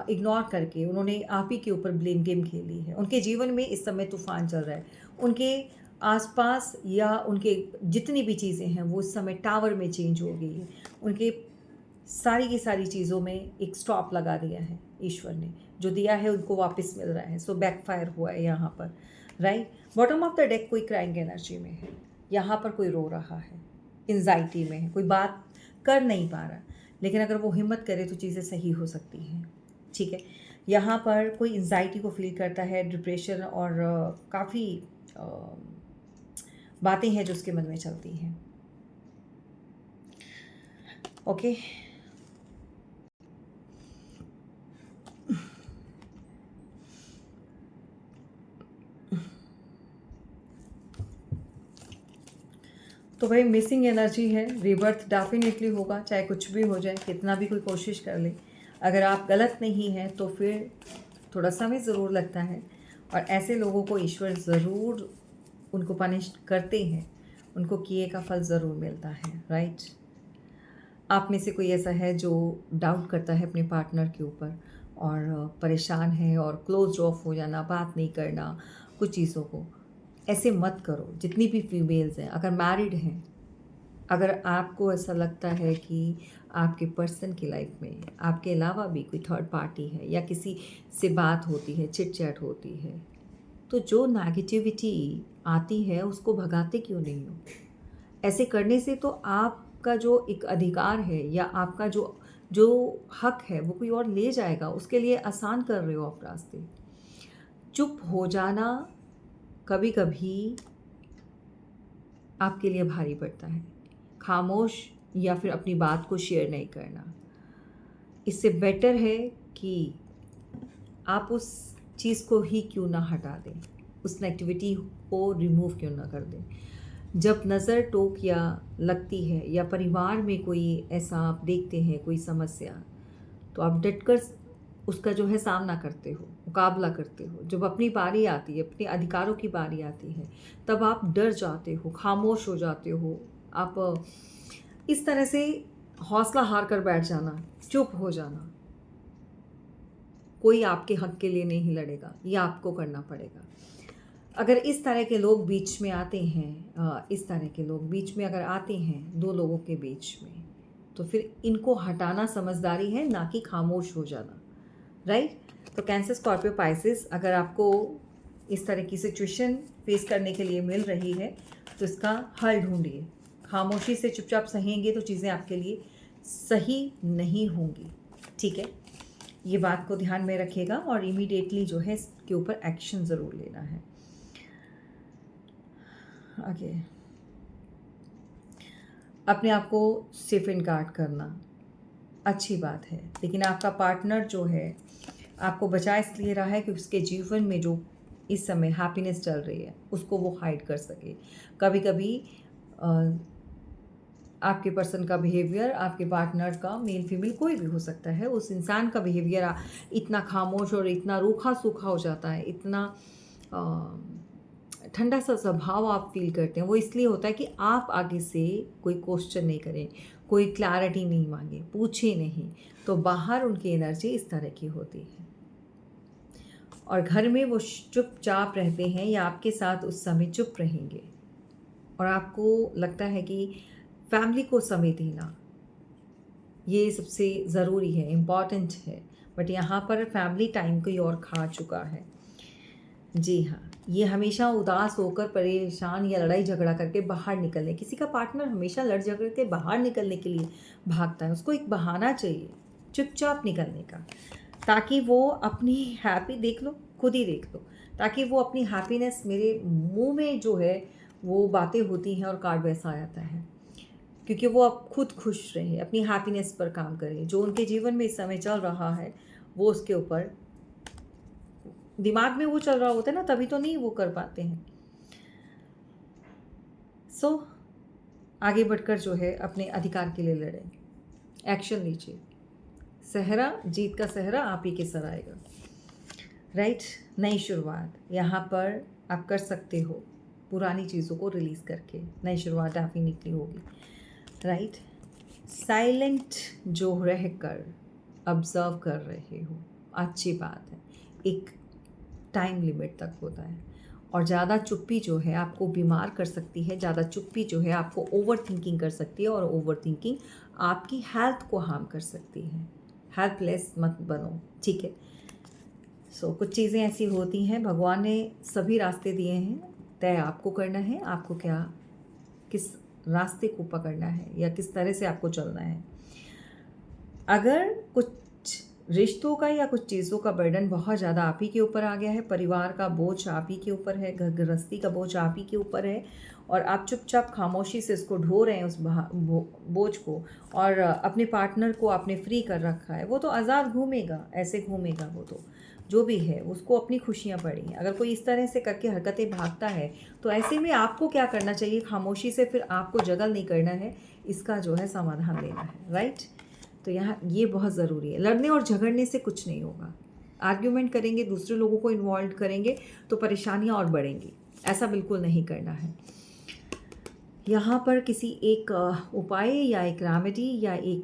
इग्नोर करके उन्होंने आप ही के ऊपर ब्लेम गेम खेली है, उनके जीवन में इस समय तूफान चल रहा है। उनके आसपास या उनके जितनी भी चीज़ें हैं वो इस समय टावर में चेंज हो गई है। उनके सारी की सारी चीज़ों में एक स्टॉप लगा दिया है ईश्वर ने। जो दिया है उनको वापस मिल रहा है। सो बैकफायर हुआ है यहाँ पर, right. Bottom of the deck कोई क्राइंग एनर्जी में है, यहाँ पर कोई रो रहा है, एंजाइटी में है, कोई बात कर नहीं पा रहा, लेकिन अगर वो हिम्मत करे तो चीज़ें सही हो सकती हैं, ठीक है। यहाँ पर कोई एंजाइटी को फील करता है, डिप्रेशन और काफ़ी बातें हैं जो उसके मन में चलती हैं। ओके, तो भाई मिसिंग एनर्जी है, रिबर्थ डेफिनेटली होगा, चाहे कुछ भी हो जाए, कितना भी कोई कोशिश कर ले। अगर आप गलत नहीं हैं तो फिर थोड़ा समय ज़रूर लगता है, और ऐसे लोगों को ईश्वर ज़रूर उनको पनिश करते हैं, उनको किए का फल ज़रूर मिलता है, राइट। आप में से कोई ऐसा है जो डाउट करता है अपने पार्टनर के ऊपर और परेशान है, और क्लोज ऑफ हो जाना, बात नहीं करना कुछ चीज़ों को, ऐसे मत करो। जितनी भी फीमेल्स हैं, अगर मैरिड हैं, अगर आपको ऐसा लगता है कि आपके पर्सन की लाइफ में आपके अलावा भी कोई थर्ड पार्टी है, या किसी से बात होती है, चिट चैट होती है, तो जो नेगेटिविटी आती है उसको भगाते क्यों नहीं हो? ऐसे करने से तो आपका जो एक अधिकार है या आपका जो जो हक है वो कोई और ले जाएगा। उसके लिए आसान कर रहे हो आप रास्ते। चुप हो जाना कभी कभी आपके लिए भारी पड़ता है। खामोश या फिर अपनी बात को शेयर नहीं करना, इससे बेटर है कि आप उस चीज़ को ही क्यों ना हटा दें, उस नेगेटिविटी को रिमूव क्यों ना कर दें। जब नज़र टोक या लगती है, या परिवार में कोई ऐसा आप देखते हैं कोई समस्या, तो आप डटकर उसका जो है सामना करते हो, मुकाबला करते हो। जब अपनी बारी आती है, अपने अधिकारों की बारी आती है, तब आप डर जाते हो, खामोश हो जाते हो। आप इस तरह से हौसला हार कर बैठ जाना, चुप हो जाना, कोई आपके हक के लिए नहीं लड़ेगा, ये आपको करना पड़ेगा। अगर इस तरह के लोग बीच में आते हैं, इस तरह के लोग बीच में अगर आते हैं दो लोगों के बीच में, तो फिर इनको हटाना समझदारी है, ना कि खामोश हो जाना, राइट। तो कैंसर, स्कॉर्पियो, पाइसेस, अगर आपको इस तरह की सिचुएशन फेस करने के लिए मिल रही है तो इसका हल ढूंढिए। खामोशी से चुपचाप सहेंगे तो चीज़ें आपके लिए सही नहीं होंगी, ठीक है। ये बात को ध्यान में रखिएगा और इमीडिएटली जो है इसके ऊपर एक्शन ज़रूर लेना है। ओके, अपने आप को सेफ एंड गार्ड करना अच्छी बात है, लेकिन आपका पार्टनर जो है आपको बचा इसलिए रहा है कि उसके जीवन में जो इस समय हैप्पीनेस चल रही है उसको वो हाइड कर सके। कभी कभी आपके पर्सन का बिहेवियर, आपके पार्टनर का, मेल फीमेल कोई भी हो सकता है, उस इंसान का बिहेवियर इतना खामोश और इतना रूखा सूखा हो जाता है, इतना ठंडा सा स्वभाव आप फील करते हैं, वो इसलिए होता है कि आप आगे से कोई क्वेश्चन नहीं करें, कोई क्लैरिटी नहीं मांगे, पूछे नहीं, तो बाहर उनकी एनर्जी इस तरह की होती है। और घर में वो चुपचाप रहते हैं या आपके साथ उस समय चुप रहेंगे, और आपको लगता है कि फैमिली को समय देना ये सबसे ज़रूरी है, इम्पॉर्टेंट है, बट यहाँ पर फैमिली टाइम कोई और खा चुका है। जी हाँ, ये हमेशा उदास होकर, परेशान या लड़ाई झगड़ा करके बाहर निकलने, किसी का पार्टनर हमेशा लड़ झगड़ के बाहर निकलने के लिए भागता है, उसको एक बहाना चाहिए चुपचाप निकलने का, ताकि वो अपनी हैप्पी देख लो, खुद ही देख लो, ताकि वो अपनी हैप्पीनेस, मेरे मुंह में जो है वो बातें होती हैं और कार्ड वैसा आ जाता है, क्योंकि वो अब खुद खुश रहे, अपनी हैप्पीनेस पर काम करें। जो उनके जीवन में इस समय चल रहा है वो उसके ऊपर दिमाग में वो चल रहा होता है ना, तभी तो नहीं वो कर पाते हैं। सो आगे बढ़कर जो है अपने अधिकार के लिए लड़ें, एक्शन लीजिए। सहरा, जीत का सहरा आप ही के सर आएगा। राइट, नई शुरुआत यहाँ पर आप कर सकते हो, पुरानी चीज़ों को रिलीज़ करके नई शुरुआत डेफिनेटली होगी। राइट, साइलेंट जो रह कर ऑब्ज़र्व कर रहे हो, अच्छी बात है। एक टाइम लिमिट तक होता है, और ज़्यादा चुप्पी जो है आपको बीमार कर सकती है, ज़्यादा चुप्पी जो है आपको ओवर थिंकिंग कर सकती है, और ओवर थिंकिंग आपकी हेल्थ को हार्म कर सकती है। हेल्पलेस मत बनो, ठीक है। सो कुछ चीज़ें ऐसी होती हैं, भगवान ने सभी रास्ते दिए हैं, तय आपको करना है, आपको क्या किस रास्ते को पकड़ना है या किस तरह से आपको चलना है। अगर कुछ रिश्तों का या कुछ चीज़ों का बर्डन बहुत ज़्यादा आप ही के ऊपर आ गया है, परिवार का बोझ आप ही के ऊपर है, घर गृहस्थी का बोझ आप ही के ऊपर है, और आप चुपचाप खामोशी से इसको ढो रहे हैं उस बोझ को, और अपने पार्टनर को आपने फ्री कर रखा है, वो तो आज़ाद घूमेगा, ऐसे घूमेगा, वो तो जो भी है उसको अपनी खुशियाँ पड़ी हैं। अगर कोई इस तरह से करके हरकतें भागता है तो ऐसे में आपको क्या करना चाहिए, खामोशी से फिर आपको जगल नहीं करना है, इसका जो है समाधान लेना है। राइट, तो यहाँ ये बहुत ज़रूरी है। लड़ने और झगड़ने से कुछ नहीं होगा, आर्ग्यूमेंट करेंगे, दूसरे लोगों को इन्वॉल्व करेंगे तो परेशानियाँ और बढ़ेंगी, ऐसा बिल्कुल नहीं करना है। यहाँ पर किसी एक उपाय या एक रेमेडी या एक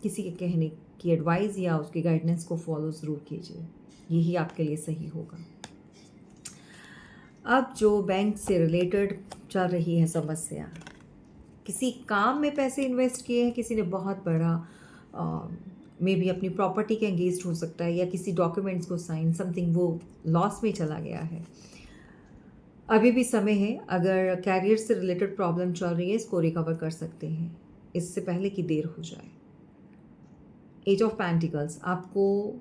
किसी के कहने की एडवाइस या उसकी गाइडेंस को फॉलो ज़रूर कीजिए, यही आपके लिए सही होगा। अब जो बैंक से रिलेटेड चल रही है समस्या, किसी काम में पैसे इन्वेस्ट किए हैं, किसी ने बहुत बड़ा मे बी अपनी प्रॉपर्टी के एंगेज्ड हो सकता है, या किसी डॉक्यूमेंट्स को साइन समथिंग वो लॉस में चला गया है। अभी भी समय है, अगर कैरियर से रिलेटेड प्रॉब्लम चल रही है इसको रिकवर कर सकते हैं, इससे पहले कि देर हो जाए। एज ऑफ पेंटिकल्स, आपको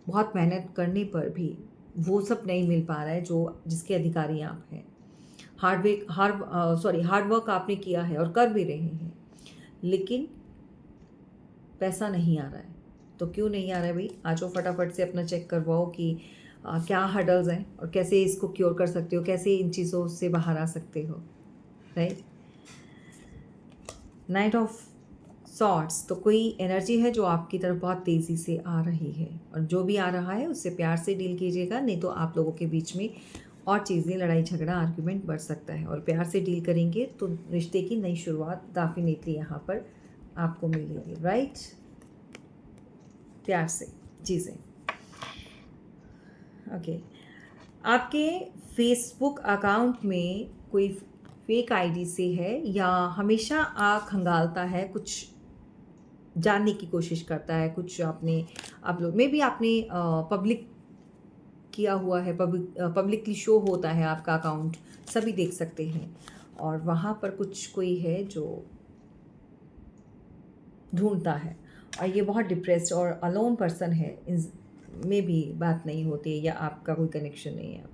बहुत मेहनत करने पर भी वो सब नहीं मिल पा रहा है जो जिसके अधिकारी आप हैं। हार्ड वर्क आपने किया है और कर भी रहे हैं, लेकिन पैसा नहीं आ रहा है। तो क्यों नहीं आ रहा है भाई, आज फटाफट से अपना चेक करवाओ कि क्या हर्डल्स हैं और कैसे इसको क्योर कर सकते हो, कैसे इन चीज़ों से बाहर आ सकते हो। राइट, नाइट ऑफ सॉर्ट्स, तो कोई एनर्जी है जो आपकी तरफ बहुत तेज़ी से आ रही है, और जो भी आ रहा है उससे प्यार से डील कीजिएगा, नहीं तो आप लोगों के बीच में और चीज़ें, लड़ाई झगड़ा, आर्ग्यूमेंट बढ़ सकता है। और प्यार से डील करेंगे तो रिश्ते की नई शुरुआत डेफिनेटली यहाँ पर आपको मिलेगी। राइट, प्यार से चीज़ें। ओके, आपके फेसबुक अकाउंट में कोई फेक आईडी से है, या हमेशा आँख खंगालता है, कुछ जानने की कोशिश करता है, कुछ आप लोग में भी आपने पब्लिक किया हुआ है, पब्लिकली शो होता है आपका अकाउंट, सभी देख सकते हैं, और वहाँ पर कुछ कोई है जो ढूंढता है, और ये बहुत डिप्रेस्ड और अलोन पर्सन है, में भी बात नहीं होती या आपका कोई कनेक्शन नहीं है,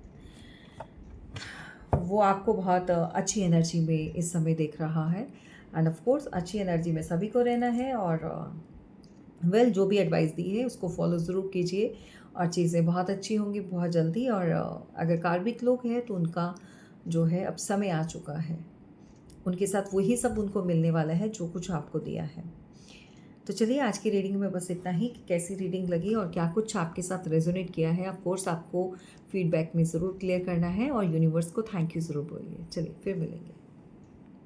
वो आपको बहुत अच्छी एनर्जी में इस समय देख रहा है। एंड ऑफ कोर्स अच्छी एनर्जी में सभी को रहना है, और जो भी एडवाइस दी है उसको फॉलो ज़रूर कीजिए, और चीज़ें बहुत अच्छी होंगी बहुत जल्दी। और अगर कार्मिक लोग हैं तो उनका जो है अब समय आ चुका है, उनके साथ वही सब उनको मिलने वाला है जो कुछ आपको दिया है। तो चलिए, आज की रीडिंग में बस इतना ही। कैसी रीडिंग लगी और क्या कुछ आपके साथ रेजोनेट किया है, ऑफ कोर्स आपको फीडबैक में ज़रूर क्लियर करना है, और यूनिवर्स को थैंक यू ज़रूर बोलिए। चलिए फिर मिलेंगे।